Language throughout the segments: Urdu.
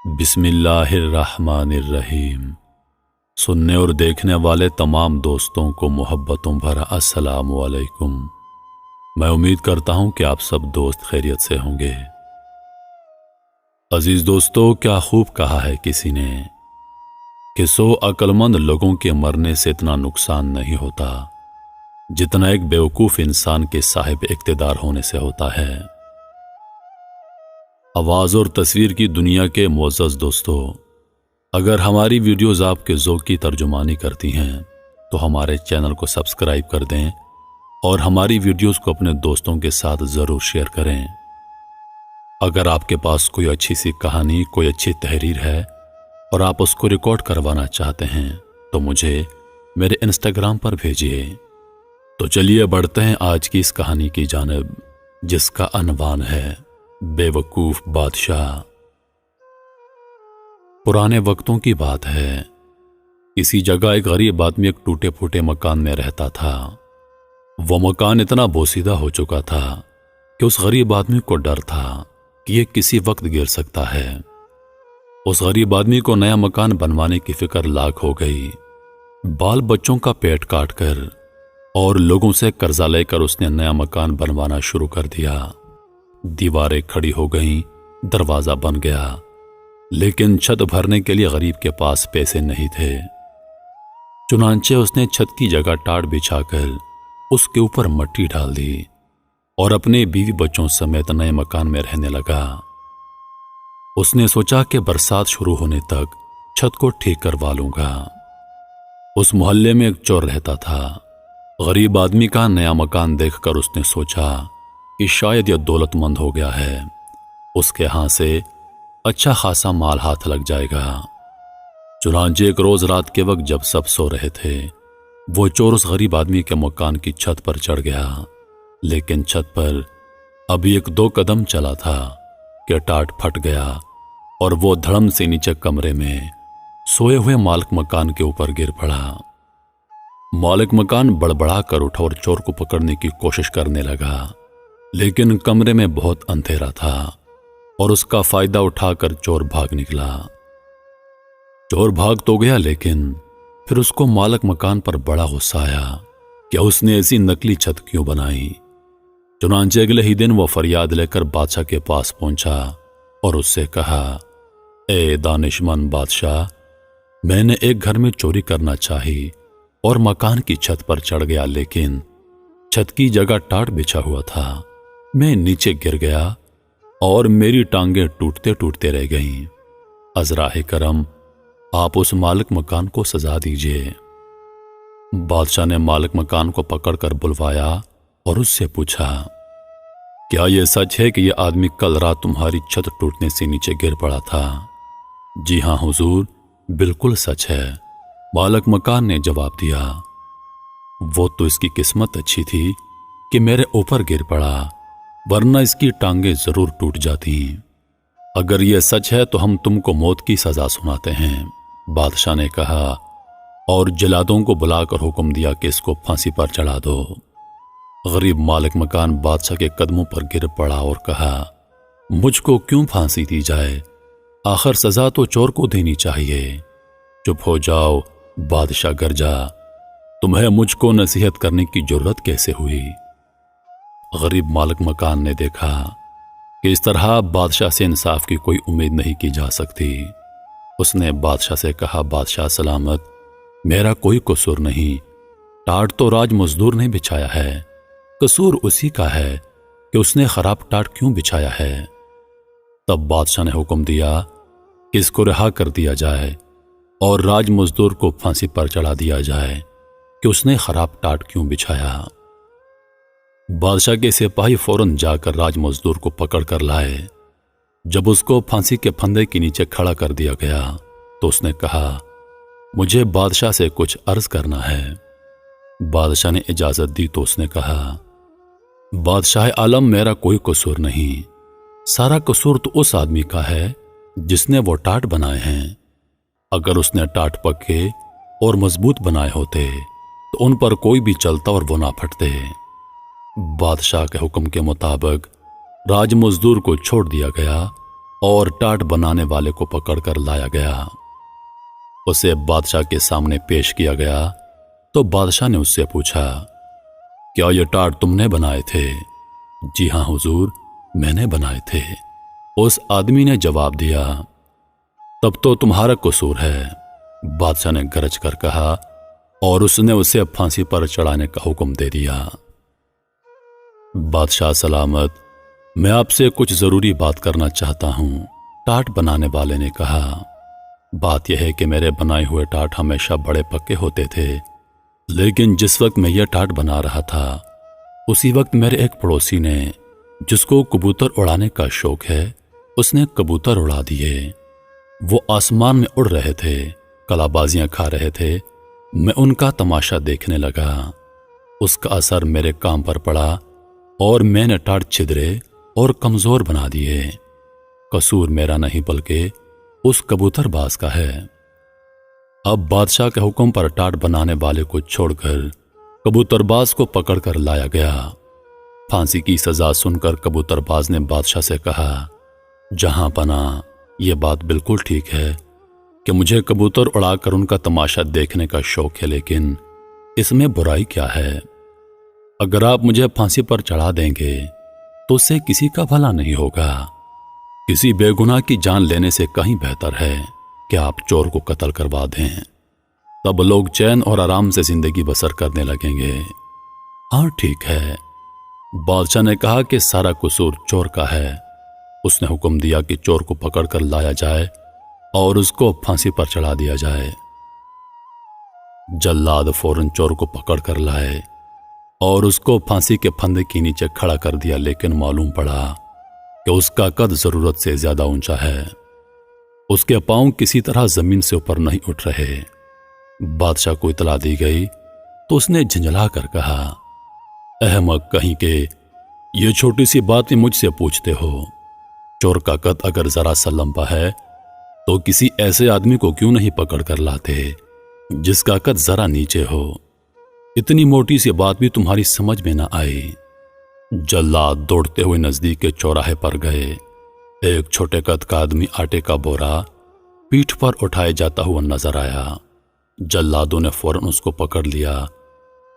بسم اللہ الرحمن الرحیم۔ سننے اور دیکھنے والے تمام دوستوں کو محبتوں بھرا السلام علیکم۔ میں امید کرتا ہوں کہ آپ سب دوست خیریت سے ہوں گے۔ عزیز دوستو، کیا خوب کہا ہے کسی نے کہ 100 عقل مند لوگوں کے مرنے سے اتنا نقصان نہیں ہوتا جتنا ایک بیوقوف انسان کے صاحب اقتدار ہونے سے ہوتا ہے۔ آواز اور تصویر کی دنیا کے معزز دوستو، اگر ہماری ویڈیوز آپ کے ذوق کی ترجمانی کرتی ہیں تو ہمارے چینل کو سبسکرائب کر دیں اور ہماری ویڈیوز کو اپنے دوستوں کے ساتھ ضرور شیئر کریں۔ اگر آپ کے پاس کوئی اچھی سی کہانی، کوئی اچھی تحریر ہے اور آپ اس کو ریکارڈ کروانا چاہتے ہیں تو مجھے میرے انسٹاگرام پر بھیجیے۔ تو چلیے بڑھتے ہیں آج کی اس کہانی کی جانب، جس کا عنوان ہے بے وقوف بادشاہ۔ پرانے وقتوں کی بات ہے، کسی جگہ ایک غریب آدمی ایک ٹوٹے پھوٹے مکان میں رہتا تھا۔ وہ مکان اتنا بوسیدہ ہو چکا تھا کہ اس غریب آدمی کو ڈر تھا کہ یہ کسی وقت گر سکتا ہے۔ اس غریب آدمی کو نیا مکان بنوانے کی فکر لاغ ہو گئی۔ بال بچوں کا پیٹ کاٹ کر اور لوگوں سے قرضہ لے کر اس نے نیا مکان بنوانا شروع کر دیا۔ دیواریں کھڑی ہو گئیں، دروازہ بن گیا، لیکن چھت بھرنے کے لیے غریب کے پاس پیسے نہیں تھے۔ چنانچہ اس نے چھت کی جگہ ٹاٹ بچھا کر اس کے اوپر مٹی ڈال دی اور اپنے بیوی بچوں سمیت نئے مکان میں رہنے لگا۔ اس نے سوچا کہ برسات شروع ہونے تک چھت کو ٹھیک کروا لوں گا۔ اس محلے میں ایک چور رہتا تھا۔ غریب آدمی کا نیا مکان دیکھ کر اس نے سوچا کہ شاید یہ دولت مند ہو گیا ہے، اس کے ہاں سے اچھا خاصا مال ہاتھ لگ جائے گا۔ چنانچہ ایک روز رات کے وقت جب سب سو رہے تھے، وہ چور اس غریب آدمی کے مکان کی چھت پر چڑھ گیا، لیکن چھت پر ابھی 1-2 قدم چلا تھا کہ ٹاٹ پھٹ گیا اور وہ دھڑم سے نیچے کمرے میں سوئے ہوئے مالک مکان کے اوپر گر پڑا۔ مالک مکان بڑبڑا کر اٹھا اور چور کو پکڑنے کی کوشش کرنے لگا، لیکن کمرے میں بہت اندھیرا تھا اور اس کا فائدہ اٹھا کر چور بھاگ نکلا۔ چور بھاگ تو گیا، لیکن پھر اس کو مالک مکان پر بڑا غصہ آیا کہ اس نے ایسی نکلی چھت کیوں بنائی۔ چنانچہ اگلے ہی دن وہ فریاد لے کر بادشاہ کے پاس پہنچا اور اس سے کہا، اے دانشمند بادشاہ، میں نے ایک گھر میں چوری کرنا چاہی اور مکان کی چھت پر چڑھ گیا، لیکن چھت کی جگہ ٹاٹ بچھا ہوا تھا۔ میں نیچے گر گیا اور میری ٹانگیں ٹوٹتے ٹوٹتے رہ گئیں۔ از راہ کرم آپ اس مالک مکان کو سزا دیجیے۔ بادشاہ نے مالک مکان کو پکڑ کر بلوایا اور اس سے پوچھا، کیا یہ سچ ہے کہ یہ آدمی کل رات تمہاری چھت ٹوٹنے سے نیچے گر پڑا تھا؟ جی ہاں حضور، بالکل سچ ہے، مالک مکان نے جواب دیا۔ وہ تو اس کی قسمت اچھی تھی کہ میرے اوپر گر پڑا، ورنہ اس کی ٹانگیں ضرور ٹوٹ جاتی۔ اگر یہ سچ ہے تو ہم تم کو موت کی سزا سناتے ہیں، بادشاہ نے کہا، اور جلادوں کو بلا کر حکم دیا کہ اس کو پھانسی پر چڑھا دو۔ غریب مالک مکان بادشاہ کے قدموں پر گر پڑا اور کہا، مجھ کو کیوں پھانسی دی جائے؟ آخر سزا تو چور کو دینی چاہیے۔ چپ ہو جاؤ، بادشاہ گرجا، تمہیں مجھ کو نصیحت کرنے کی جرت کیسے ہوئی؟ غریب مالک مکان نے دیکھا کہ اس طرح بادشاہ سے انصاف کی کوئی امید نہیں کی جا سکتی۔ اس نے بادشاہ سے کہا، بادشاہ سلامت، میرا کوئی قصور نہیں، ٹاٹ تو راج مزدور نے بچھایا ہے، قصور اسی کا ہے کہ اس نے خراب ٹاٹ کیوں بچھایا ہے۔ تب بادشاہ نے حکم دیا کہ اس کو رہا کر دیا جائے اور راج مزدور کو پھانسی پر چڑھا دیا جائے کہ اس نے خراب ٹاٹ کیوں بچھایا۔ بادشاہ کے سپاہی فوراً جا کر راج مزدور کو پکڑ کر لائے۔ جب اس کو پھانسی کے پھندے کے نیچے کھڑا کر دیا گیا تو اس نے کہا، مجھے بادشاہ سے کچھ عرض کرنا ہے۔ بادشاہ نے اجازت دی تو اس نے کہا، بادشاہ عالم، میرا کوئی قصور نہیں، سارا قصور تو اس آدمی کا ہے جس نے وہ ٹاٹ بنائے ہیں۔ اگر اس نے ٹاٹ پکے اور مضبوط بنائے ہوتے تو ان پر کوئی بھی چلتا اور وہ نہ پھٹتے۔ بادشاہ کے حکم کے مطابق راج مزدور کو چھوڑ دیا گیا اور ٹاٹ بنانے والے کو پکڑ کر لایا گیا۔ اسے بادشاہ کے سامنے پیش کیا گیا تو بادشاہ نے اس سے پوچھا، کیا یہ ٹاٹ تم نے بنائے تھے؟ جی ہاں حضور، میں نے بنائے تھے۔ اس آدمی نے جواب دیا، تب تو تمہارا قصور ہے۔ بادشاہ نے گرج کر کہا اور اس نے اسے پھانسی پر چڑھانے کا حکم دے دیا۔ بادشاہ سلامت، میں آپ سے کچھ ضروری بات کرنا چاہتا ہوں، ٹاٹ بنانے والے نے کہا۔ بات یہ ہے کہ میرے بنائے ہوئے ٹاٹ ہمیشہ بڑے پکے ہوتے تھے، لیکن جس وقت میں یہ ٹاٹ بنا رہا تھا اسی وقت میرے ایک پڑوسی نے، جس کو کبوتر اڑانے کا شوق ہے، اس نے کبوتر اڑا دیے۔ وہ آسمان میں اڑ رہے تھے، کلا بازیاں کھا رہے تھے۔ میں ان کا تماشا دیکھنے لگا۔ اس کا اثر میرے کام پر پڑا اور میں نے ٹاٹ چھدرے اور کمزور بنا دیے۔ قصور میرا نہیں بلکہ اس کبوتر باز کا ہے۔ اب بادشاہ کے حکم پر ٹاٹ بنانے والے کو چھوڑ کر کبوتر باز کو پکڑ کر لایا گیا۔ پھانسی کی سزا سن کر کبوتر باز نے بادشاہ سے کہا، جہاں پناہ، یہ بات بالکل ٹھیک ہے کہ مجھے کبوتر اڑا کر ان کا تماشا دیکھنے کا شوق ہے، لیکن اس میں برائی کیا ہے؟ اگر آپ مجھے پھانسی پر چڑھا دیں گے تو اس سے کسی کا بھلا نہیں ہوگا۔ کسی بے گناہ کی جان لینے سے کہیں بہتر ہے کہ آپ چور کو قتل کروا دیں، تب لوگ چین اور آرام سے زندگی بسر کرنے لگیں گے۔ ہاں ٹھیک ہے۔ بادشاہ نے کہا کہ سارا قصور چور کا ہے۔ اس نے حکم دیا کہ چور کو پکڑ کر لایا جائے اور اس کو پھانسی پر چڑھا دیا جائے۔ جلاد فوراً چور کو پکڑ کر لائے اور اس کو پھانسی کے پھندے کے نیچے کھڑا کر دیا، لیکن معلوم پڑا کہ اس کا قد ضرورت سے زیادہ اونچا ہے۔ اس کے پاؤں کسی طرح زمین سے اوپر نہیں اٹھ رہے۔ بادشاہ کو اطلاع دی گئی تو اس نے جھنجھلا کر کہا، احمق کہیں کہ یہ چھوٹی سی بات میں مجھ سے پوچھتے ہو؟ چور کا قد اگر ذرا سا لمبا ہے تو کسی ایسے آدمی کو کیوں نہیں پکڑ کر لاتے جس کا قد ذرا نیچے ہو؟ اتنی موٹی سی بات بھی تمہاری سمجھ میں نہ آئی۔ جلاد دوڑتے ہوئے نزدیک کے چوراہے پر گئے۔ ایک چھوٹے قد کا آدمی آٹے کا بورا پیٹھ پر اٹھائے جاتا ہوا نظر آیا۔ جلادوں نے فوراً اس کو پکڑ لیا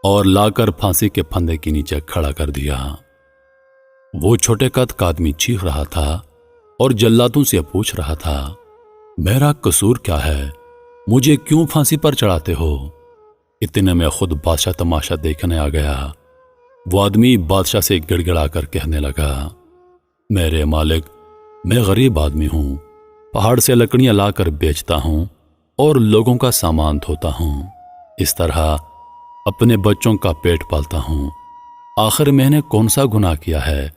اور لا کر پھانسی کے پھندے کے نیچے کھڑا کر دیا۔ وہ چھوٹے قد کا آدمی چیخ رہا تھا اور جلادوں سے پوچھ رہا تھا، میرا قصور کیا ہے؟ مجھے کیوں پھانسی پر چڑھاتے ہو؟ اتنے میں خود بادشاہ تماشا دیکھنے آ گیا۔ وہ آدمی بادشاہ سے گڑ گڑا کر کہنے لگا، میرے مالک، میں غریب آدمی ہوں، پہاڑ سے لکڑیاں لا کر بیچتا ہوں اور لوگوں کا سامان دھوتا ہوں، اس طرح اپنے بچوں کا پیٹ پالتا ہوں۔ آخر میں نے کون سا گناہ کیا ہے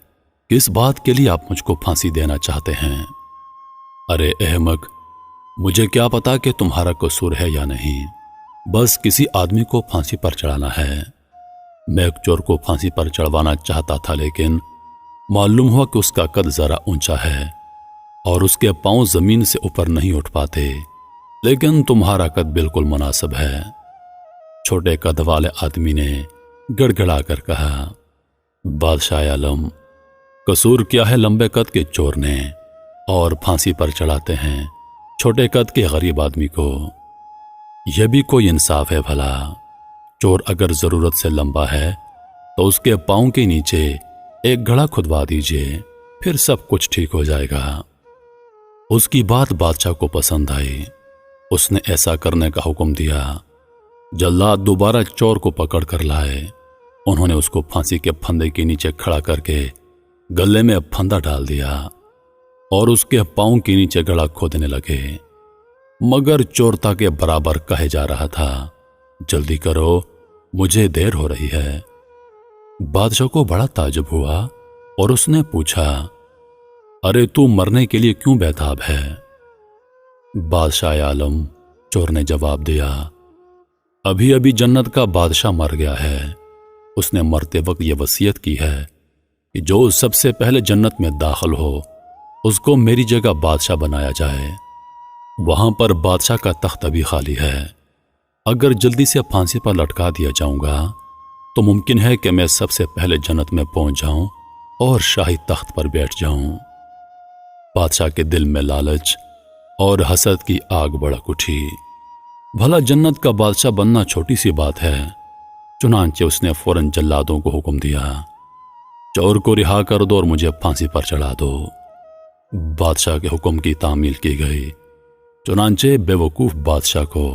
کہ اس بات کے لیے آپ مجھ کو پھانسی دینا چاہتے ہیں؟ ارے احمق، مجھے کیا پتا کہ تمہارا قصور ہے یا نہیں، بس کسی آدمی کو پھانسی پر چڑھانا ہے۔ میں ایک چور کو پھانسی پر چڑھوانا چاہتا تھا، لیکن معلوم ہوا کہ اس کا قد ذرا اونچا ہے اور اس کے پاؤں زمین سے اوپر نہیں اٹھ پاتے، لیکن تمہارا قد بالکل مناسب ہے۔ چھوٹے قد والے آدمی نے گڑ گڑا کر کہا، بادشاہ عالم، قصور کیا ہے لمبے قد کے چور نے، اور پھانسی پر چڑھاتے ہیں چھوٹے قد کے غریب آدمی کو؟ یہ بھی کوئی انصاف ہے بھلا؟ چور اگر ضرورت سے لمبا ہے تو اس کے پاؤں کے نیچے ایک گڑھا کھدوا دیجئے، پھر سب کچھ ٹھیک ہو جائے گا۔ اس کی بات بادشاہ کو پسند آئی۔ اس نے ایسا کرنے کا حکم دیا۔ جلاد دوبارہ چور کو پکڑ کر لائے۔ انہوں نے اس کو پھانسی کے پھندے کے نیچے کھڑا کر کے گلے میں پھندا ڈال دیا اور اس کے پاؤں کے نیچے گڑھا کھودنے لگے، مگر چورتا کے برابر کہے جا رہا تھا، جلدی کرو، مجھے دیر ہو رہی ہے۔ بادشاہ کو بڑا تعجب ہوا اور اس نے پوچھا، ارے تو مرنے کے لیے کیوں بیتاب ہے؟ بادشاہ عالم، چور نے جواب دیا، ابھی ابھی جنت کا بادشاہ مر گیا ہے۔ اس نے مرتے وقت یہ وصیت کی ہے کہ جو سب سے پہلے جنت میں داخل ہو اس کو میری جگہ بادشاہ بنایا جائے۔ وہاں پر بادشاہ کا تخت ابھی خالی ہے۔ اگر جلدی سے پھانسی پر لٹکا دیا جاؤں گا تو ممکن ہے کہ میں سب سے پہلے جنت میں پہنچ جاؤں اور شاہی تخت پر بیٹھ جاؤں۔ بادشاہ کے دل میں لالچ اور حسد کی آگ بھڑک اٹھی۔ بھلا جنت کا بادشاہ بننا چھوٹی سی بات ہے، چنانچہ اس نے فوراً جلادوں کو حکم دیا، چور کو رہا کر دو اور مجھے پھانسی پر چڑھا دو۔ بادشاہ کے حکم کی تعمیل کی گئی، چنانچہ بے وقوف بادشاہ کو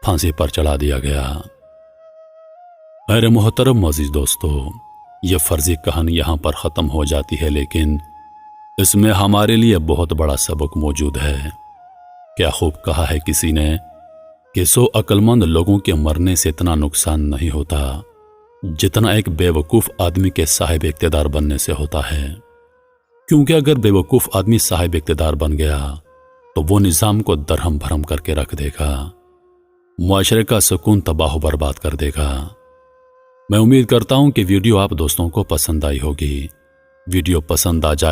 پھانسی پر چڑھا دیا گیا۔ میرے محترم عزیز دوستو، یہ فرضی کہانی یہاں پر ختم ہو جاتی ہے، لیکن اس میں ہمارے لیے بہت بڑا سبق موجود ہے۔ کیا خوب کہا ہے کسی نے کہ 100 عقلمند لوگوں کے مرنے سے اتنا نقصان نہیں ہوتا جتنا ایک بے وقوف آدمی کے صاحب اقتدار بننے سے ہوتا ہے، کیونکہ اگر بے وقوف آدمی صاحب اقتدار بن گیا تو وہ نظام کو درہم بھرم کر کے رکھ دے گا، معاشرے کا سکون تباہ و برباد کر دے گا۔ میں امید کرتا ہوں کہ ویڈیو آپ دوستوں کو پسند آئی ہوگی۔ ویڈیو پسند آ جائے